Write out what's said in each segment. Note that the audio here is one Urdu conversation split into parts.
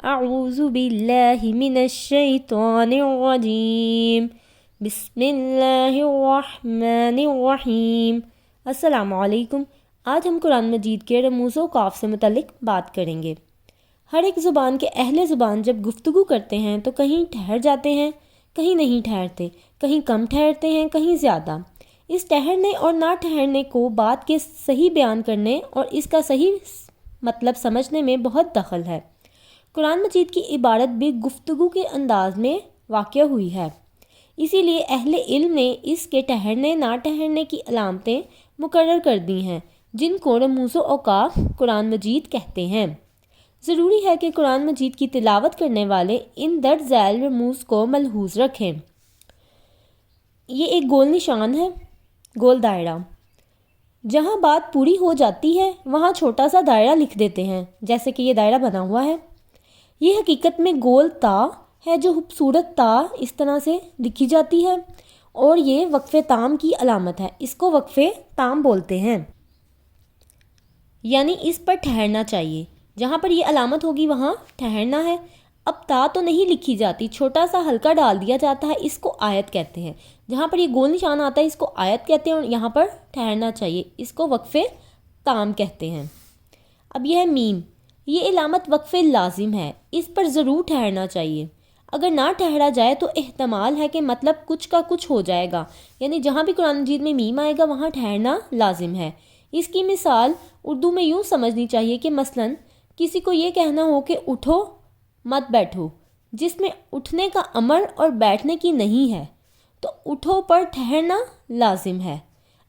اعوذ باللہ من الشیطان الرجیم بسم اللہ الرحمن الرحیم۔ السلام علیکم۔ آج ہم قرآن مجید کے رموز و قاف سے متعلق بات کریں گے۔ ہر ایک زبان کے اہل زبان جب گفتگو کرتے ہیں تو کہیں ٹھہر جاتے ہیں، کہیں نہیں ٹھہرتے، کہیں کم ٹھہرتے ہیں، کہیں زیادہ۔ اس ٹھہرنے اور نہ ٹھہرنے کو بات کے صحیح بیان کرنے اور اس کا صحیح مطلب سمجھنے میں بہت دخل ہے۔ قرآن مجید کی عبارت بھی گفتگو کے انداز میں واقع ہوئی ہے، اسی لیے اہل علم نے اس کے ٹھہرنے نہ ٹھہرنے کی علامتیں مقرر کر دی ہیں، جن کو رموز و اوقاف قرآن مجید کہتے ہیں۔ ضروری ہے کہ قرآن مجید کی تلاوت کرنے والے ان درج ذیل رموز کو ملحوظ رکھیں۔ یہ ایک گول نشان ہے، گول دائرہ۔ جہاں بات پوری ہو جاتی ہے وہاں چھوٹا سا دائرہ لکھ دیتے ہیں، جیسے کہ یہ دائرہ بنا ہوا ہے۔ یہ حقیقت میں گول تا ہے جو خوبصورت تا اس طرح سے لکھی جاتی ہے، اور یہ وقف تام کی علامت ہے۔ اس کو وقف تام بولتے ہیں، یعنی اس پر ٹھہرنا چاہیے۔ جہاں پر یہ علامت ہوگی وہاں ٹھہرنا ہے۔ اب تا تو نہیں لکھی جاتی، چھوٹا سا ہلکا ڈال دیا جاتا ہے، اس کو آیت کہتے ہیں۔ جہاں پر یہ گول نشان آتا ہے اس کو آیت کہتے ہیں، اور یہاں پر ٹھہرنا چاہیے، اس کو وقف تام کہتے ہیں۔ اب یہ ہے میم۔ یہ علامت وقف لازم ہے، اس پر ضرور ٹھہرنا چاہیے۔ اگر نہ ٹھہرا جائے تو احتمال ہے کہ مطلب کچھ کا کچھ ہو جائے گا، یعنی جہاں بھی قرآن مجید میں میم آئے گا وہاں ٹھہرنا لازم ہے۔ اس کی مثال اردو میں یوں سمجھنی چاہیے کہ مثلاً کسی کو یہ کہنا ہو کہ اٹھو مت بیٹھو، جس میں اٹھنے کا امر اور بیٹھنے کی نہیں ہے، تو اٹھو پر ٹھہرنا لازم ہے۔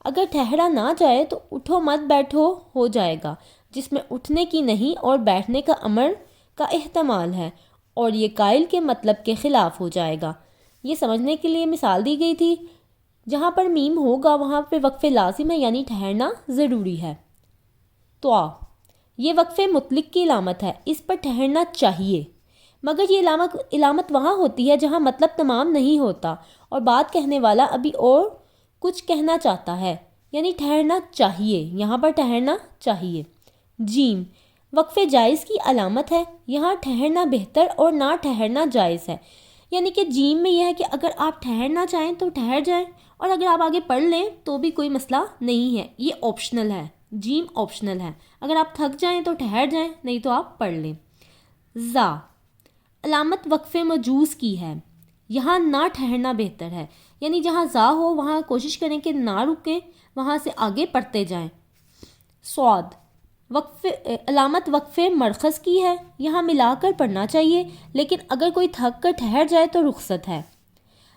اگر ٹھہرا نہ جائے تو اٹھو مت بیٹھو ہو جائے گا، جس میں اٹھنے کی نہیں اور بیٹھنے کا امر کا احتمال ہے، اور یہ قائل کے مطلب کے خلاف ہو جائے گا۔ یہ سمجھنے کے لیے مثال دی گئی تھی۔ جہاں پر میم ہوگا وہاں پہ وقف لازم ہے، یعنی ٹھہرنا ضروری ہے۔ تو یہ وقف مطلق کی علامت ہے، اس پر ٹھہرنا چاہیے، مگر یہ علامت وہاں ہوتی ہے جہاں مطلب تمام نہیں ہوتا اور بات کہنے والا ابھی اور کچھ کہنا چاہتا ہے، یعنی ٹھہرنا چاہیے، یہاں پر ٹھہرنا چاہیے۔ جیم وقف جائز کی علامت ہے، یہاں ٹھہرنا بہتر اور نہ ٹھہرنا جائز ہے، یعنی کہ جیم میں یہ ہے کہ اگر آپ ٹھہرنا چاہیں تو ٹھہر جائیں، اور اگر آپ آگے پڑھ لیں تو بھی کوئی مسئلہ نہیں ہے، یہ آپشنل ہے، جیم آپشنل ہے۔ اگر آپ تھک جائیں تو ٹھہر جائیں، نہیں تو آپ پڑھ لیں۔ زا علامت وقف مجوز کی ہے، یہاں نہ ٹھہرنا بہتر ہے، یعنی جہاں زا ہو وہاں کوشش کریں کہ نہ رکیں، وہاں سے آگے پڑھتے جائیں۔ صاد علامت وقف مرخص کی ہے، یہاں ملا کر پڑھنا چاہیے، لیکن اگر کوئی تھک کر ٹھہر جائے تو رخصت ہے،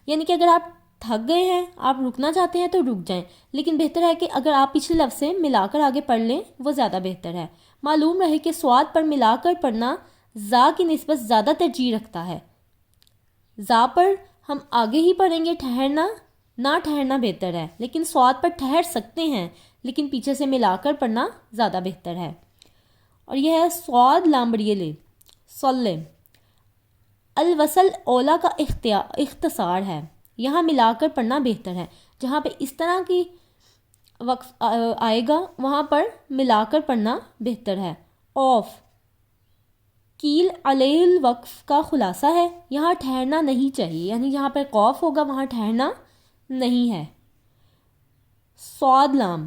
یعنی کہ اگر آپ تھک گئے ہیں، آپ رکنا چاہتے ہیں تو رک جائیں، لیکن بہتر ہے کہ اگر آپ پچھلے لفظ سے ملا کر آگے پڑھ لیں وہ زیادہ بہتر ہے۔ معلوم رہے کہ صاد پر ملا کر پڑھنا زا کی نسبت زیادہ ترجیح رکھتا ہے۔ زا پر ہم آگے ہی پڑھیں گے، ٹھہرنا نہ ٹھہرنا بہتر ہے، لیکن صاد پر ٹھہر سکتے ہیں، لیکن پیچھے سے ملا کر پڑھنا زیادہ بہتر ہے۔ اور یہ ہے صاد لامبریلے صلی۔ الوصل اولا کا اختصار ہے، یہاں ملا کر پڑھنا بہتر ہے۔ جہاں پہ اس طرح کی وقف آئے گا وہاں پر ملا کر پڑھنا بہتر ہے۔ اوف کیل علیہ الوقف کا خلاصہ ہے، یہاں ٹھہرنا نہیں چاہیے، یعنی جہاں پر قوف ہوگا وہاں ٹھہرنا نہیں ہے۔ صاد لام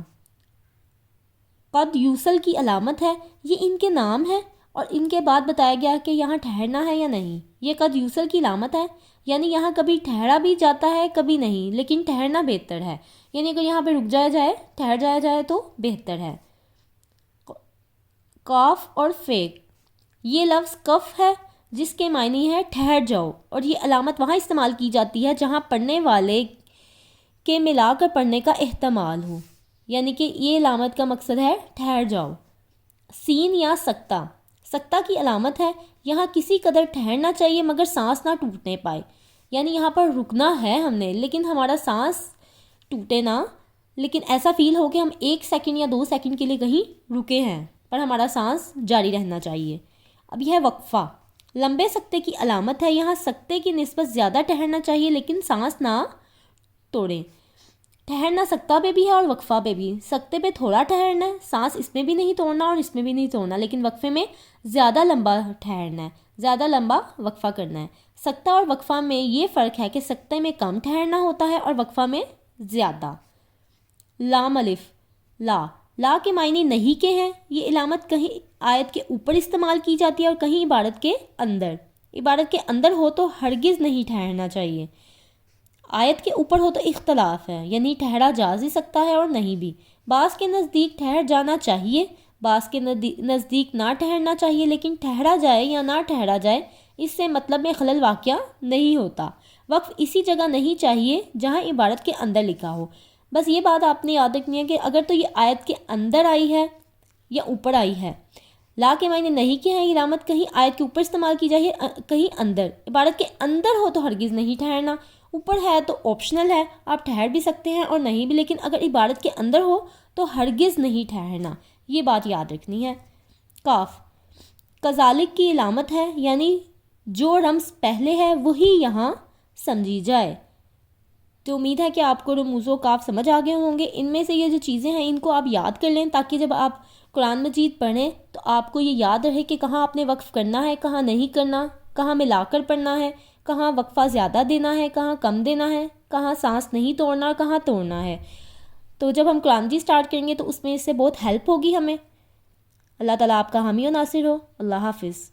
قد یوصل کی علامت ہے، یہ ان کے نام ہے اور ان کے بعد بتایا گیا کہ یہاں ٹھہرنا ہے یا نہیں۔ یہ قد یوصل کی علامت ہے، یعنی یہاں کبھی ٹھہرا بھی جاتا ہے کبھی نہیں، لیکن ٹھہرنا بہتر ہے، یعنی اگر یہاں پہ رک جایا جائے ٹھہر جایا جائے تو بہتر ہے۔ کاف اور فیک یہ لفظ کف ہے جس کے معنی ہے ٹھہر جاؤ، اور یہ علامت وہاں استعمال کی جاتی ہے جہاں پڑھنے والے کے ملا کر پڑھنے کا احتمال ہو، یعنی کہ یہ علامت کا مقصد ہے ٹھہر جاؤ۔ سین یا سکتہ سکتہ کی علامت ہے، یہاں کسی قدر ٹھہرنا چاہیے مگر سانس نہ ٹوٹنے پائے، یعنی یہاں پر رکنا ہے ہم نے لیکن ہمارا سانس ٹوٹے نہ، لیکن ایسا فیل ہو کہ ہم 1 سیکنڈ یا 2 سیکنڈ کے لیے کہیں رکے ہیں پر ہمارا سانس جاری رہنا چاہیے۔ اب یہ ہے وقفہ لمبے سکتے کی علامت ہے، یہاں سکتے کی نسبت زیادہ ٹھہرنا چاہیے لیکن سانس نہ توڑیں۔ ٹھہرنا سکتہ پہ بھی ہے اور وقفہ پہ بھی. سکتے پہ تھوڑا ٹھہرنا ہے, سانس اس میں بھی نہیں توڑنا اور اس میں بھی نہیں توڑنا, لیکن وقفے میں زیادہ لمبا ٹھہرنا ہے, زیادہ لمبا وقفہ کرنا ہے. سکتہ اور وقفہ میں یہ فرق ہے کہ سکتے میں کم ٹھہرنا ہوتا ہے اور وقفہ میں زیادہ. لام الف لا. لا کے معنی نہیں کے ہیں. یہ علامت کہیں آیت کے اوپر استعمال کی جاتی ہے اور کہیں عبارت کے اندر. عبارت کے اندر ہو تو ہرگز نہیں ٹھہرنا چاہیے, آیت کے اوپر ہو تو اختلاف ہے, یعنی ٹھہرا جا ہی سکتا ہے اور نہیں بھی. بعض کے نزدیک ٹھہر جانا چاہیے, بعض کے نزدیک نہ ٹھہرنا چاہیے, لیکن ٹھہرا جائے یا نہ ٹھہرا جائے اس سے مطلب میں خلل واقع نہیں ہوتا. وقف اسی جگہ نہیں چاہیے جہاں عبارت کے اندر لکھا ہو. بس یہ بات آپ نے یاد رکھنی ہے کہ اگر تو یہ آیت کے اندر آئی ہے یا اوپر آئی ہے. لا کے معنی نہیں کے ہیں, علامت کہیں آیت کے اوپر استعمال کی جائے کہیں اندر. عبارت کے اندر ہو تو ہرگز نہیں ٹھہرنا, اوپر ہے تو آپشنل ہے, آپ ٹھہر بھی سکتے ہیں اور نہیں بھی, لیکن اگر عبارت کے اندر ہو تو ہرگز نہیں ٹھہرنا. یہ بات یاد رکھنی ہے. کاف کذالک کی علامت ہے, یعنی جو رمز پہلے ہے وہی یہاں سمجھی جائے. تو امید ہے کہ آپ کو رموز و کاف سمجھ آ گئے ہوں گے. ان میں سے یہ جو چیزیں ہیں ان کو آپ یاد کر لیں تاکہ جب آپ قرآن مجید پڑھیں تو آپ کو یہ یاد رہے کہ کہاں آپ نے وقف کرنا ہے, کہاں نہیں کرنا, کہاں ملا کر پڑھنا ہے, کہاں وقفہ زیادہ دینا ہے, کہاں کم دینا ہے, کہاں سانس نہیں توڑنا, کہاں توڑنا ہے. تو جب ہم قرآن مجید سٹارٹ کریں گے تو اس میں اس سے بہت ہیلپ ہوگی ہمیں. اللہ تعالیٰ آپ کا حامی و ناصر ہو. اللہ حافظ.